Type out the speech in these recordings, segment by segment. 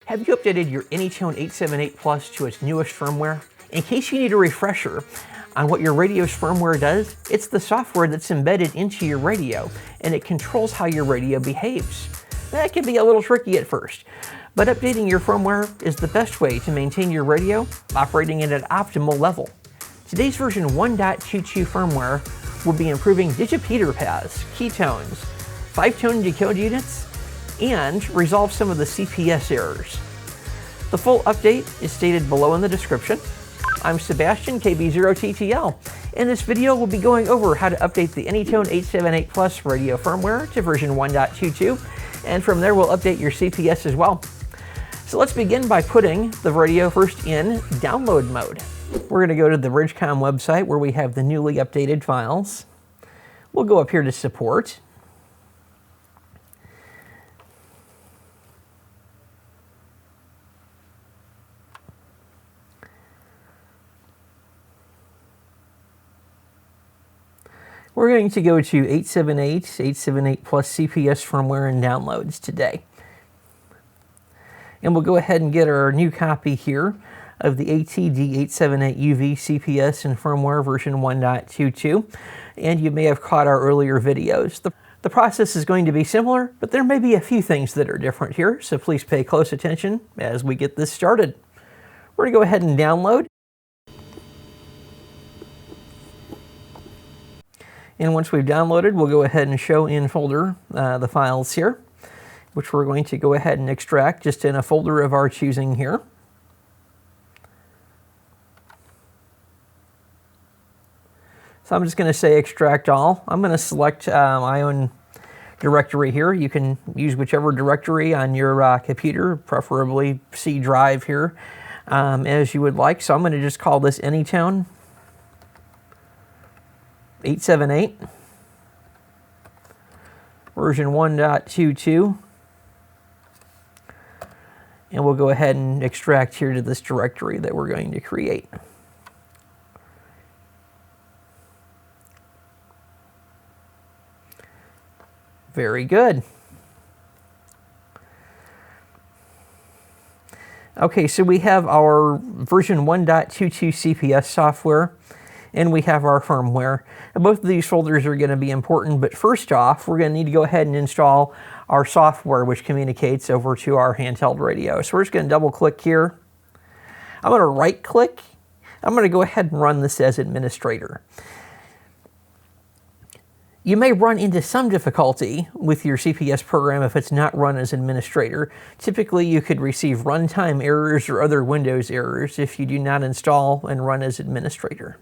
Have you updated your AnyTone 878 Plus to its newest firmware? In case you need a refresher on what your radio's firmware does, it's the software that's embedded into your radio, and it controls how your radio behaves. That can be a little tricky at first, but updating your firmware is the best way to maintain your radio operating at an optimal level. Today's version 1.22 firmware will be improving digipeater paths, keytones, 5-tone decode units, and resolve some of the CPS errors. The full update is stated below in the description. I'm Sebastian, KB0TTL. In this video, we'll be going over how to update the AnyTone 878 Plus radio firmware to version 1.22, and from there we'll update your CPS as well. So let's begin by putting the radio first in download mode. We're going to go to the BridgeCom website where we have the newly updated files. We'll go up here to support. We're going to go to 878 Plus CPS firmware and downloads today. And we'll go ahead and get our new copy here of the ATD878UV CPS and firmware version 1.22. And you may have caught our earlier videos. The process is going to be similar, but there may be a few things that are different here, so please pay close attention as we get this started. We're going to go ahead and download. And once we've downloaded, we'll go ahead and show in folder the files here, which we're going to go ahead and extract just in a folder of our choosing here. So I'm just going to say extract all. I'm going to select my own directory here. You can use whichever directory on your computer, preferably C drive here, as you would like. So I'm going to just call this AnyTone 878 version 1.22, and we'll go ahead and extract here to this directory that we're going to create. Very good. Okay, so we have our version 1.22 CPS software, and we have our firmware. And both of these folders are going to be important, but first off, we're going to need to go ahead and install our software, which communicates over to our handheld radio. So we're just going to double click here. I'm going to right click. I'm going to go ahead and run this as administrator. You may run into some difficulty with your CPS program if it's not run as administrator. Typically, you could receive runtime errors or other Windows errors if you do not install and run as administrator.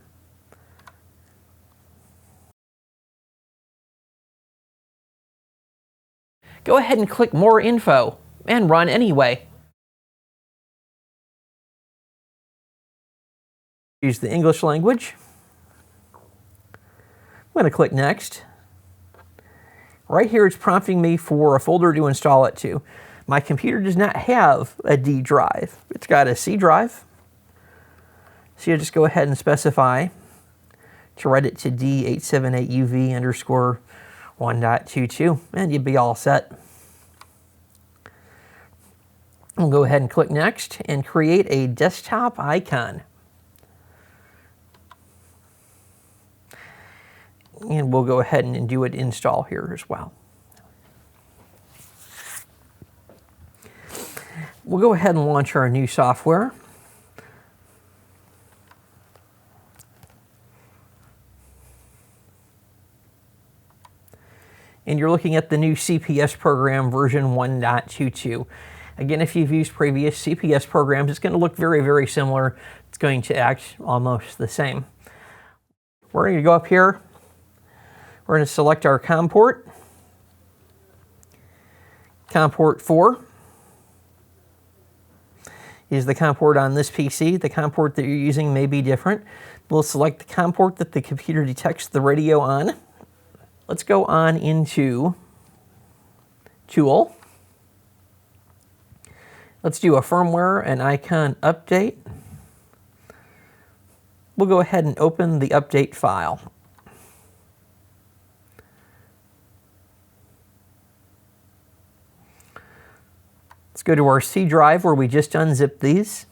Go ahead and click More Info and run anyway. Use the English language. I'm going to click Next. Right here it's prompting me for a folder to install it to. My computer does not have a D drive. It's got a C drive. So you just go ahead and specify to write it to D878UV underscore 1.22, and you'd be all set. We'll go ahead and click Next and create a desktop icon. And we'll go ahead and do an install here as well. We'll go ahead and launch our new software. And you're looking at the new CPS program version 1.22. Again, if you've used previous CPS programs, it's going to look very, very similar. It's going to act almost the same. We're going to go up here. We're going to select our COM port. COM port 4 is the COM port on this PC. The COM port that you're using may be different. We'll select the COM port that the computer detects the radio on. Let's go on into Tool. Let's do a firmware and icon update. We'll go ahead and open the update file. go to our C drive where we just unzipped these.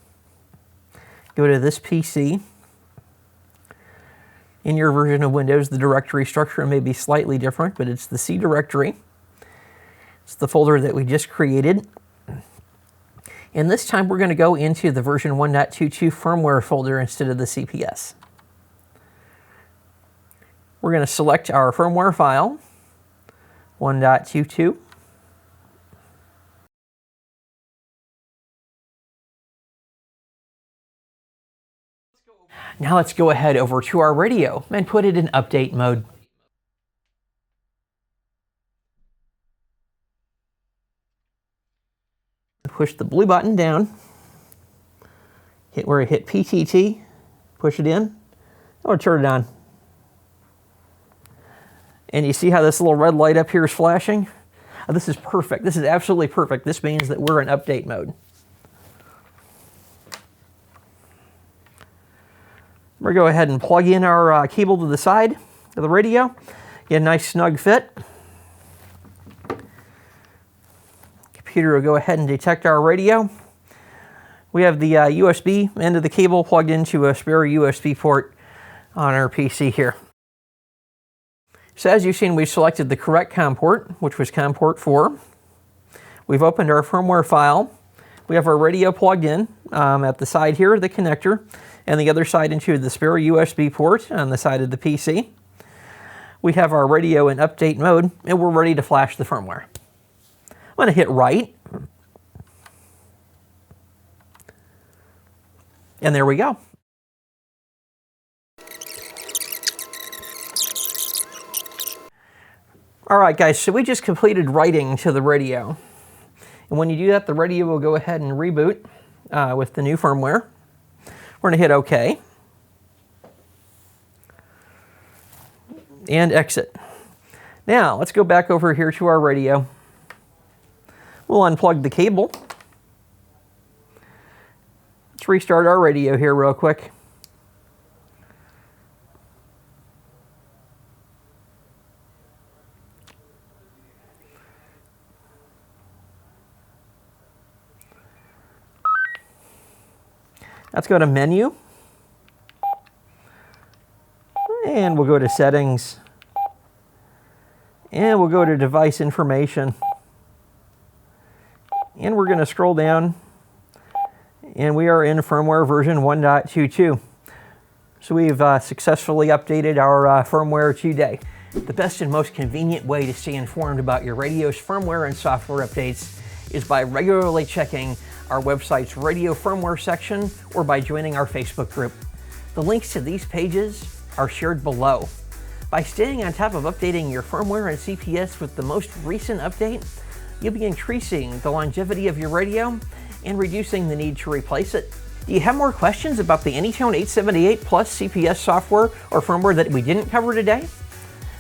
Go to this PC. In your version of Windows, the directory structure may be slightly different, but it's the C directory. It's the folder that we just created. And this time we're going to go into the version 1.22 firmware folder instead of the CPS. We're going to select our firmware file, 1.22. Now let's go ahead over to our radio and put it in update mode. Push the blue button down, hit where it hit PTT, push it in, or turn it on. And you see how this little red light up here is flashing? Oh, this is perfect. This is absolutely perfect. This means that we're in update mode. We're going to go ahead and plug in our cable to the side of the radio. Get a nice snug fit. Computer will go ahead and detect our radio. We have the USB end of the cable plugged into a spare USB port on our PC here. So as you've seen, we've selected the correct COM port, which was COM port 4. We've opened our firmware file. We have our radio plugged in at the side here, the connector, and the other side into the spare USB port on the side of the PC. We have our radio in update mode, and we're ready to flash the firmware. I'm going to hit right. And there we go. All right, guys, so we just completed writing to the radio. And when you do that, the radio will go ahead and reboot with the new firmware. We're going to hit OK. And exit. Now, let's go back over here to our radio. We'll unplug the cable. Let's restart our radio here real quick. Let's go to Menu. And we'll go to Settings. And we'll go to Device Information. And we're going to scroll down. And we are in firmware version 1.22. So we've successfully updated our firmware today. The best and most convenient way to stay informed about your radio's firmware and software updates is by regularly checking our website's radio firmware section or by joining our Facebook group. The links to these pages are shared below. By staying on top of updating your firmware and CPS with the most recent update, you'll be increasing the longevity of your radio and reducing the need to replace it. Do you have more questions about the AnyTone 878 Plus CPS software or firmware that we didn't cover today?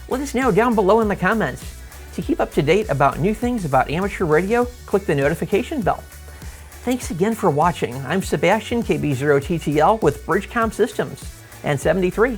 Let us know down below in the comments. To keep up to date about new things about amateur radio, click the notification bell. Thanks again for watching. I'm Sebastian, KB0TTL with BridgeCom Systems, and 73.